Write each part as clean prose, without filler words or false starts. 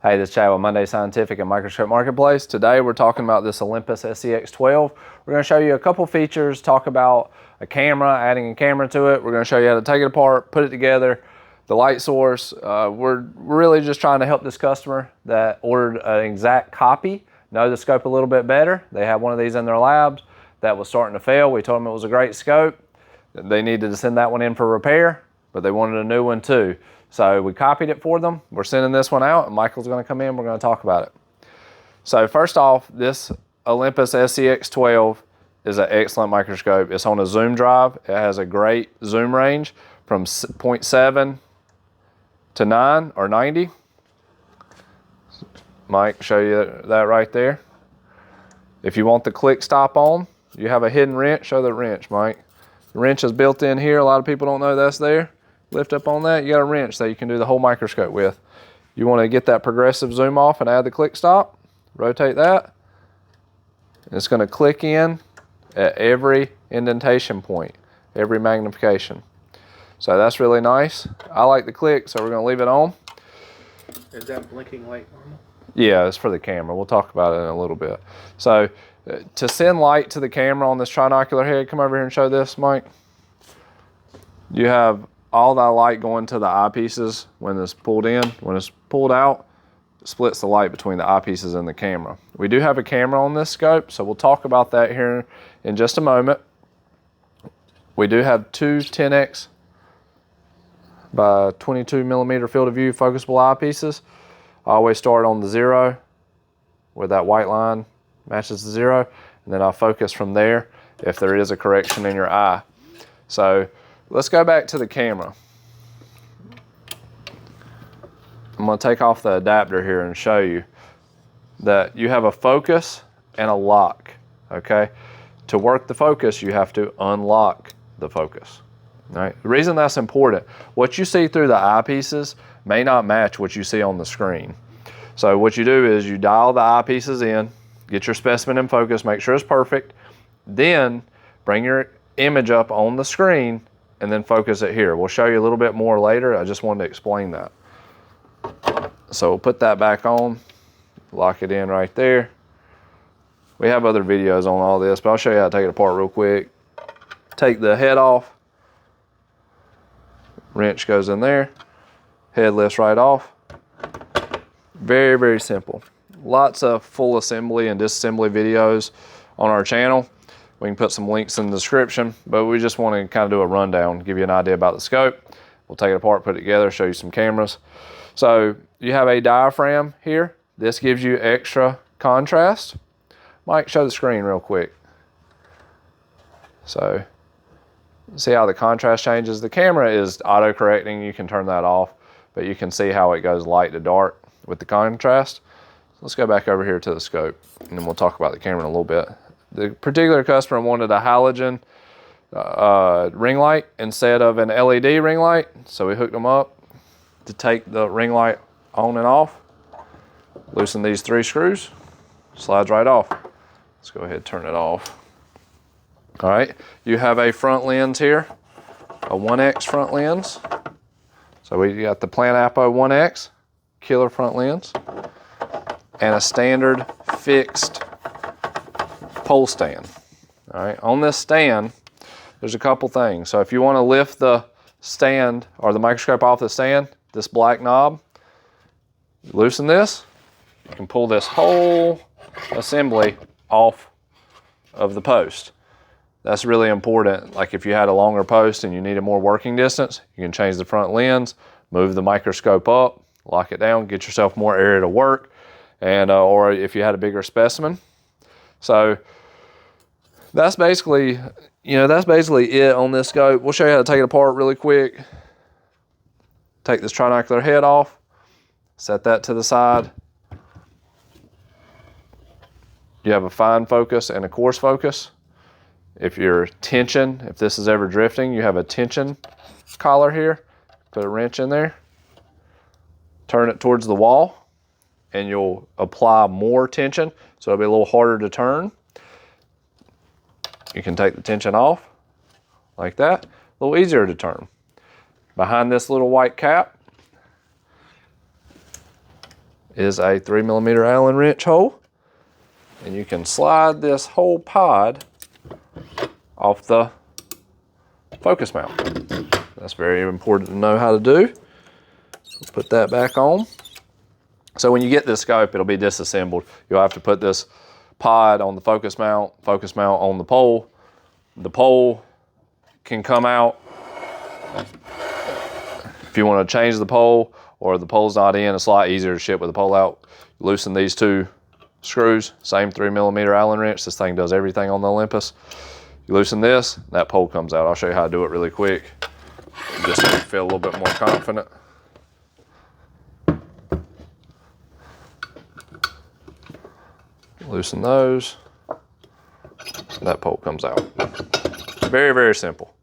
Hey, this is Chad with Munday Scientific and Microscope Marketplace. Today we're talking about this Olympus SZX12. We're going to show you a couple features, talk about a camera, adding a camera to it. We're going to show you how to take it apart, put it together, the light source. We're really just trying to help this customer that ordered an exact copy know the scope a little bit better. They had one of these in their labs that was starting to fail. We told them it was a great scope. They needed to send that one in for repair, but they wanted a new one too. So we copied it for them. We're sending this one out and Michael's gonna come in, we're gonna talk about it. So first off, this Olympus SZX12 is an excellent microscope. It's on a zoom drive. It has a great zoom range from 0.7 to 9 or 90. Mike, show you that right there. If you want the click stop on, you have a hidden wrench. Show the wrench, Mike. The wrench is built in here. A lot of people don't know that's there. Lift up on that, you got a wrench that you can do the whole microscope with. You want to get that progressive zoom off and add the click stop, rotate that. It's going to click in at every indentation point, every magnification. So that's really nice. I like the click, so we're going to leave it on. Is that blinking light normal? Yeah, it's for the camera. We'll talk about it in a little bit. So to send light to the camera on this trinocular head, come over here and show this, Mike. You have all that light going to the eyepieces when it's pulled in. When it's pulled out, it splits the light between the eyepieces and the camera. We do have a camera on this scope, so we'll talk about that here in just a moment. We do have two 10x by 22 millimeter field of view focusable eyepieces. I always start on the 0 where that white line matches the 0, and then I focus from there if there is a correction in your eye. So let's go back to the camera. I'm going to take off the adapter here and show you that you have a focus and a lock, okay? To work the focus, you have to unlock the focus, all right? The reason that's important, what you see through the eyepieces may not match what you see on the screen. So what you do is you dial the eyepieces in, get your specimen in focus, make sure it's perfect, then bring your image up on the screen and then focus it here. We'll show you a little bit more later. I just wanted to explain that. So we'll put that back on, lock it in right there. We have other videos on all this, but I'll show you how to take it apart real quick. Take the head off. Wrench goes in there. Head lifts right off. Very, very simple. Lots of full assembly and disassembly videos on our channel. We can put some links in the description, but we just want to kind of do a rundown, give you an idea about the scope. We'll take it apart, put it together, show you some cameras. So you have a diaphragm here. This gives you extra contrast. Mike, show the screen real quick. So see how the contrast changes. The camera is auto-correcting. You can turn that off, but you can see how it goes light to dark with the contrast. Let's go back over here to the scope, and then we'll talk about the camera in a little bit. The particular customer wanted a halogen ring light instead of an LED ring light, so we hooked them up to take the ring light on and off. Loosen these 3 screws, slides right off. Let's go ahead and turn it off. All right, you have a front lens here, a 1X front lens. So we got the Planapo 1X, killer front lens, and a standard fixed pole stand. All right, on this stand, there's a couple things. So if you want to lift the stand or the microscope off the stand, this black knob, loosen this, you can pull this whole assembly off of the post. That's really important. Like if you had a longer post and you needed more working distance, you can change the front lens, move the microscope up, lock it down, get yourself more area to work, and or if you had a bigger specimen. So that's basically, that's basically it on this scope. We'll show you how to take it apart really quick. Take this trinocular head off, set that to the side. You have a fine focus and a coarse focus. If your tension, if this is ever drifting, you have a tension collar here. Put a wrench in there, turn it towards the wall, and you'll apply more tension, so it'll be a little harder to turn. You can take the tension off like that, a little easier to turn. Behind this little white cap is a 3mm Allen wrench hole. And you can slide this whole pod off the focus mount. That's very important to know how to do. Put that back on. So when you get this scope, it'll be disassembled. You'll have to put this pod on the focus mount on the pole. The pole can come out if you want to change the pole, or the pole's not in. It's a lot easier to ship with the pole out. Loosen these two screws, same 3mm Allen wrench. This thing does everything on the Olympus. You loosen this, that pole comes out. I'll show you how to do it really quick, just so you feel a little bit more confident. Loosen those, that pole comes out. Very, very simple.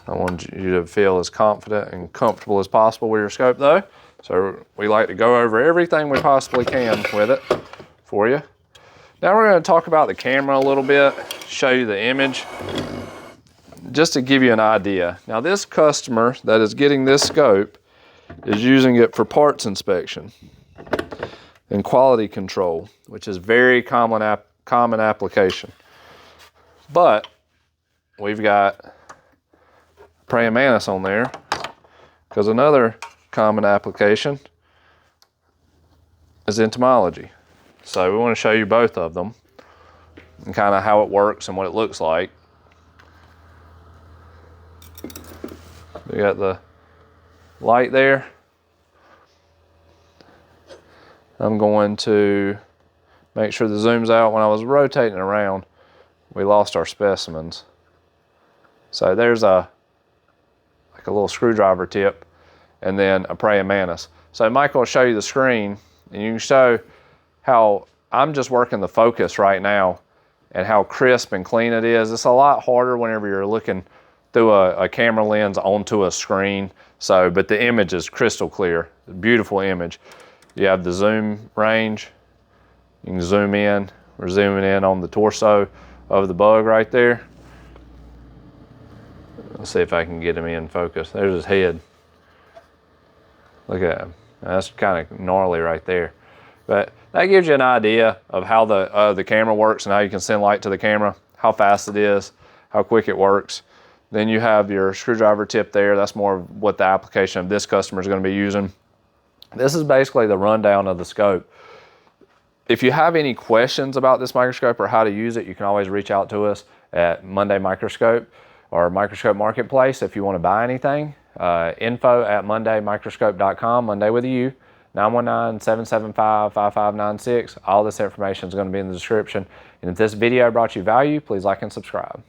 I want you to feel as confident and comfortable as possible with your scope though. So we like to go over everything we possibly can with it for you. Now we're going to talk about the camera a little bit, show you the image, just to give you an idea. Now this customer that is getting this scope is using it for parts inspection and quality control, which is very common application. But we've got praying mantis on there, because another common application is entomology. So we want to show you both of them and kind of how it works and what it looks like. We got the light there. I'm going to make sure the zoom's out. When I was rotating around, we lost our specimens. So there's like a little screwdriver tip and then a praying mantis. So Michael will show you the screen, and you can show how I'm just working the focus right now and how crisp and clean it is. It's a lot harder whenever you're looking through a camera lens onto a screen. So, but the image is crystal clear, beautiful image. You have the zoom range. You can zoom in. We're zooming in on the torso of the bug right there. Let's see if I can get him in focus. There's his head. Look at him. That's kind of gnarly right there. But that gives you an idea of how the camera works and how you can send light to the camera, how fast it is, how quick it works. Then you have your screwdriver tip there. That's more of what the application of this customer is going to be using. This is basically the rundown of the scope. If you have any questions about this microscope or how to use it, you can always reach out to us at Munday Microscope or Microscope Marketplace if you want to buy anything. Info@mundaymicroscope.com, Munday with a U, 919-775-5596. All this information is going to be in the description. And if this video brought you value, please like and subscribe.